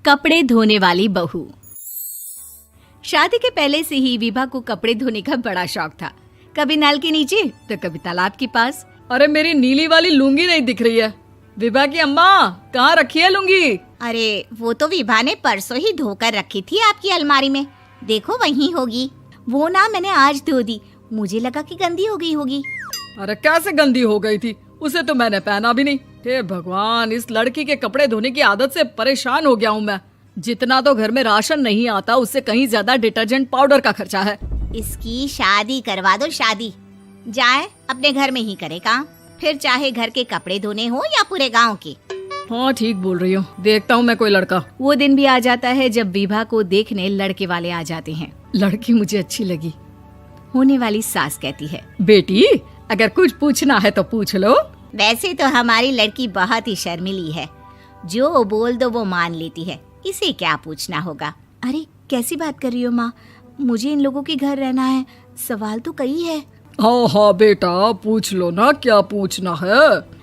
कपड़े धोने वाली बहू। शादी के पहले से ही विभा को कपड़े धोने का बड़ा शौक था। कभी नल के नीचे तो कभी तालाब के पास। अरे मेरी नीली वाली लुंगी नहीं दिख रही है। विभा की अम्मा, कहाँ रखी है लुंगी? अरे वो तो विभा ने परसों ही धोकर रखी थी आपकी अलमारी में, देखो वहीं होगी। वो ना मैंने आज धो दी, मुझे लगा कि गंदी हो गई होगी। अरे कैसे गंदी हो गई थी? उसे तो मैंने पहना भी नहीं। हे भगवान, इस लड़की के कपड़े धोने की आदत से परेशान हो गया हूँ मैं। जितना तो घर में राशन नहीं आता, उससे कहीं ज्यादा डिटर्जेंट पाउडर का खर्चा है। इसकी शादी करवा दो, शादी जाए अपने घर में ही करे काम, फिर चाहे घर के कपड़े धोने हो या पूरे गांव के। हाँ ठीक बोल रही हूँ, देखता हूँ मैं कोई लड़का। वो दिन भी आ जाता है जब विभा को देखने लड़के वाले आ जाते हैं। लड़की मुझे अच्छी लगी। होने वाली सास कहती है, बेटी अगर कुछ पूछना है तो पूछ लो। वैसे तो हमारी लड़की बहुत ही शर्मीली है, जो बोल दो वो मान लेती है, इसे क्या पूछना होगा। अरे कैसी बात कर रही हो माँ, मुझे इन लोगों के घर रहना है, सवाल तो कई है। हाँ हाँ बेटा, पूछ लो ना, क्या पूछना है।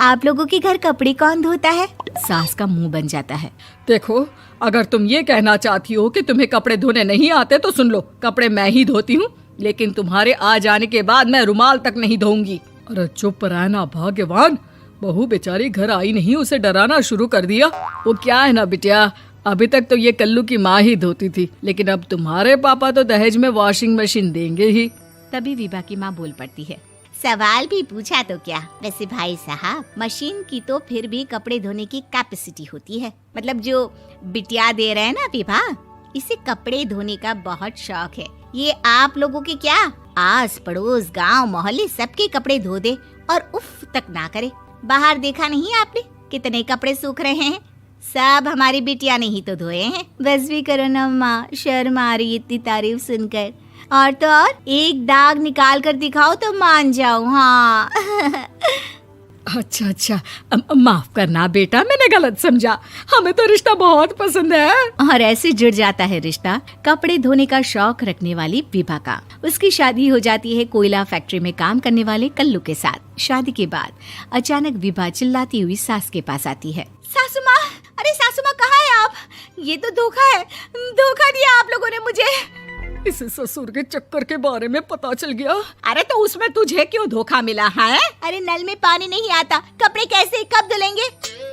आप लोगों के घर कपड़े कौन धोता है? सास का मुंह बन जाता है। देखो, अगर तुम ये कहना चाहती हो कि तुम्हें कपड़े धोने नहीं आते तो सुन लो, कपड़े मैं ही धोती हूँ, लेकिन तुम्हारे आ जाने के बाद मैं रुमाल तक नहीं धोऊंगी। अरे चुप रहना भाग्यवान, बहू बेचारी घर आई नहीं, उसे डराना शुरू कर दिया। वो क्या है ना बिटिया, अभी तक तो ये कल्लू की माँ ही धोती थी, लेकिन अब तुम्हारे पापा तो दहेज में वॉशिंग मशीन देंगे ही। तभी विभा की माँ बोल पड़ती है, सवाल भी पूछा तो क्या। वैसे भाई साहब, मशीन की तो फिर भी कपड़े धोने की कैपेसिटी होती है। मतलब जो बिटिया दे रहे हैं ना विभा, इसे कपड़े धोने का बहुत शौक है। ये आप लोगों के क्या, आस पड़ोस गांव मोहल्ले सबके कपड़े धो दे और उफ तक ना करे। बाहर देखा नहीं आपने कितने कपड़े सूख रहे हैं? सब हमारी बिटिया ने ही तो धोए हैं। बस भी करो ना माँ, शर्म आ रही इतनी तारीफ सुनकर। और तो और एक दाग निकाल कर दिखाओ तो मान जाओ। हाँ अच्छा, माफ करना बेटा, मैंने गलत समझा। हमें तो रिश्ता बहुत पसंद है। और ऐसे जुड़ जाता है रिश्ता कपड़े धोने का शौक रखने वाली विभा का। उसकी शादी हो जाती है कोयला फैक्ट्री में काम करने वाले कल्लू के साथ। शादी के बाद अचानक विभा चिल्लाती हुई सास के पास आती है। सासू माँ, अरे सासू माँ कहाँ है आप? ये तो धोखा है, धोखा दिया आप लोगों ने मुझे। इसे ससुर के चक्कर के बारे में पता चल गया। अरे तो उसमें तुझे क्यों धोखा मिला है? अरे नल में पानी नहीं आता, कपड़े कैसे कब धुलेंगे?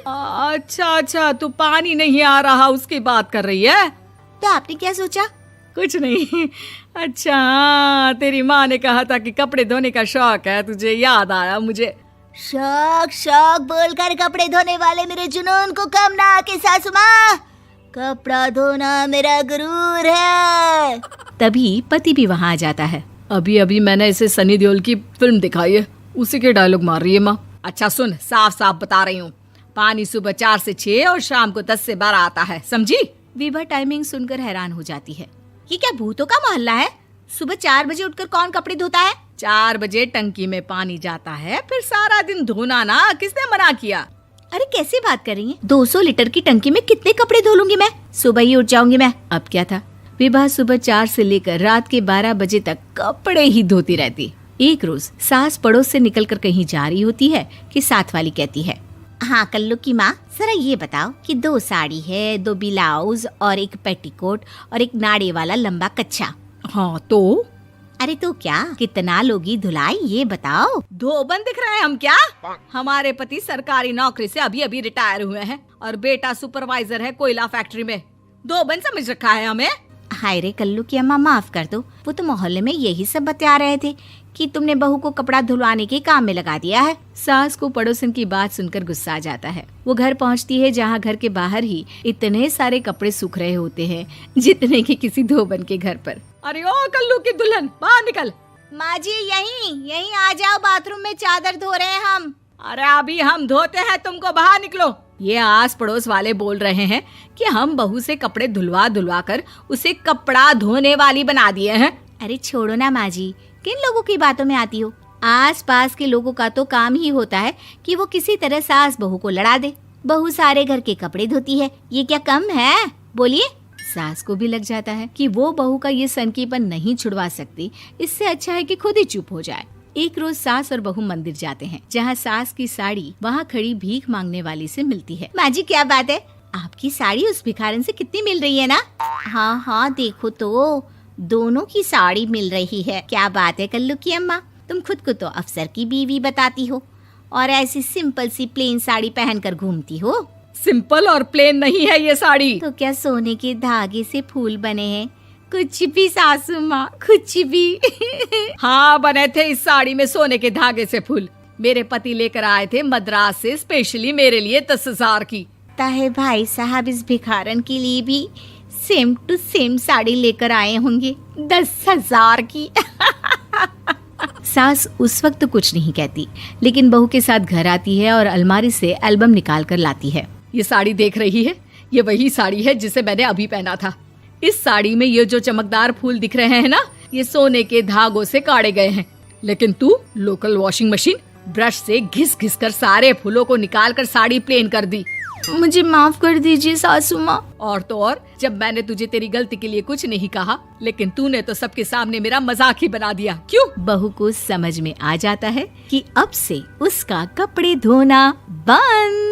अच्छा, तू पानी नहीं आ रहा उसकी बात कर रही है। तो आपने क्या सोचा? कुछ नहीं। अच्छा, तेरी माँ ने कहा था कि कपड़े धोने का शौक है तुझे, याद आया मुझे। शौक बोलकर कपड़े धोने वाले मेरे जुनून को कम ना आके सासू माँ, कपड़ा धोना मेरा गुरूर है। तभी पति भी वहाँ आ जाता है। अभी मैंने इसे सनी देओल की फिल्म दिखाई है, उसी के डायलॉग मार रही है माँ। अच्छा सुन, साफ साफ बता रही हूँ, पानी सुबह 4 से 6 और शाम को 10 से 12 आता है, समझी? विभा टाइमिंग सुनकर हैरान हो जाती है। ये क्या भूतों का मोहल्ला है? सुबह 4 बजे उठकर कौन कपड़े धोता है? 4 बजे टंकी में पानी जाता है, फिर सारा दिन धोना ना, किसने मना किया? अरे कैसी बात कर रही हैं? 200 लीटर की टंकी में कितने कपड़े धो लूंगी मैं? सुबह ही उठ जाऊंगी मैं। अब क्या था, विभा सुबह 4 से लेकर रात के 12 बजे तक कपड़े ही धोती रहती। एक रोज सास पड़ोस से निकलकर कहीं जा रही होती है कि साथ वाली कहती है, हाँ कल्लू की माँ, जरा ये बताओ कि 2 साड़ी है, 2 ब्लाउज और एक पेटीकोट और एक नाड़े वाला लंबा कच्छा। हाँ तो? अरे तो क्या, कितना लोगी धुलाई ये बताओ। धोबन दिख रहे हैं हम क्या? हमारे पति सरकारी नौकरी से अभी रिटायर हुए हैं और बेटा सुपरवाइजर है कोयला फैक्ट्री में। धोबन समझ रखा है हमें? हाय रे कल्लू की अम्मा, माफ कर दो, वो तो मोहल्ले में यही सब बता रहे थे कि तुमने बहू को कपड़ा धुलवाने के काम में लगा दिया है। सास को पड़ोसन की बात सुनकर गुस्सा आ जाता है। वो घर पहुंचती है जहां घर के बाहर ही इतने सारे कपड़े सूख रहे होते हैं जितने कि किसी धोबन के घर पर। अरे ओ कल्लू की दुल्हन, बाहर निकल। माँ जी यहीं आ जाओ, बाथरूम में चादर धो रहे हैं हम। अरे अभी हम धोते हैं, तुमको बाहर निकलो। ये आस पड़ोस वाले बोल रहे हैं कि हम बहू से कपड़े धुलवा कर उसे कपड़ा धोने वाली बना दिए हैं। अरे छोड़ो ना माँ जी, किन लोगों की बातों में आती हो? आस पास के लोगों का तो काम ही होता है कि वो किसी तरह सास बहू को लड़ा दे। बहू सारे घर के कपड़े धोती है, ये क्या कम है? बोलिए। सास को भी लग जाता है कि वो बहू का ये सनकीपन नहीं छुड़वा सकती, इससे अच्छा है कि खुद ही चुप हो जाए। एक रोज सास और बहू मंदिर जाते हैं, जहाँ सास की साड़ी वहाँ खड़ी भीख मांगने वाली से मिलती है। माँ जी क्या बात है, आपकी साड़ी उस भिखारन से कितनी मिल रही है ना? हाँ हाँ, देखो तो दोनों की साड़ी मिल रही है। क्या बात है कल्लू की अम्मा, तुम खुद को तो अफसर की बीवी बताती हो और ऐसी सिंपल सी प्लेन साड़ी पहनकर घूमती हो। सिंपल और प्लेन नहीं है ये साड़ी। तो क्या सोने के धागे से फूल बने हैं? कुछ भी सासू माँ, कुछ भी। हाँ, बने थे इस साड़ी में सोने के धागे से फूल। मेरे पति लेकर आए थे मद्रास से स्पेशली मेरे लिए 10,000 की। ताहे भाई साहब इस भिखारन के लिए भी सेम टू सेम साड़ी लेकर आए होंगे 10,000 की। सास उस वक्त तो कुछ नहीं कहती, लेकिन बहू के साथ घर आती है और अलमारी से एल्बम निकाल कर लाती है। ये साड़ी देख रही है, ये वही साड़ी है जिसे मैंने अभी पहना था। इस साड़ी में ये जो चमकदार फूल दिख रहे हैं ना, ये सोने के धागों से काढ़े गए हैं। लेकिन तू लोकल वॉशिंग मशीन ब्रश से घिस घिस कर सारे फूलों को निकाल कर साड़ी प्लेन कर दी। मुझे माफ कर दीजिए सासू माँ। और तो और, जब मैंने तुझे तेरी गलती के लिए कुछ नहीं कहा, लेकिन तूने तो सबके सामने मेरा मजाक ही बना दिया। क्यों? बहू को समझ में आ जाता है कि अब से उसका कपड़े धोना बंद।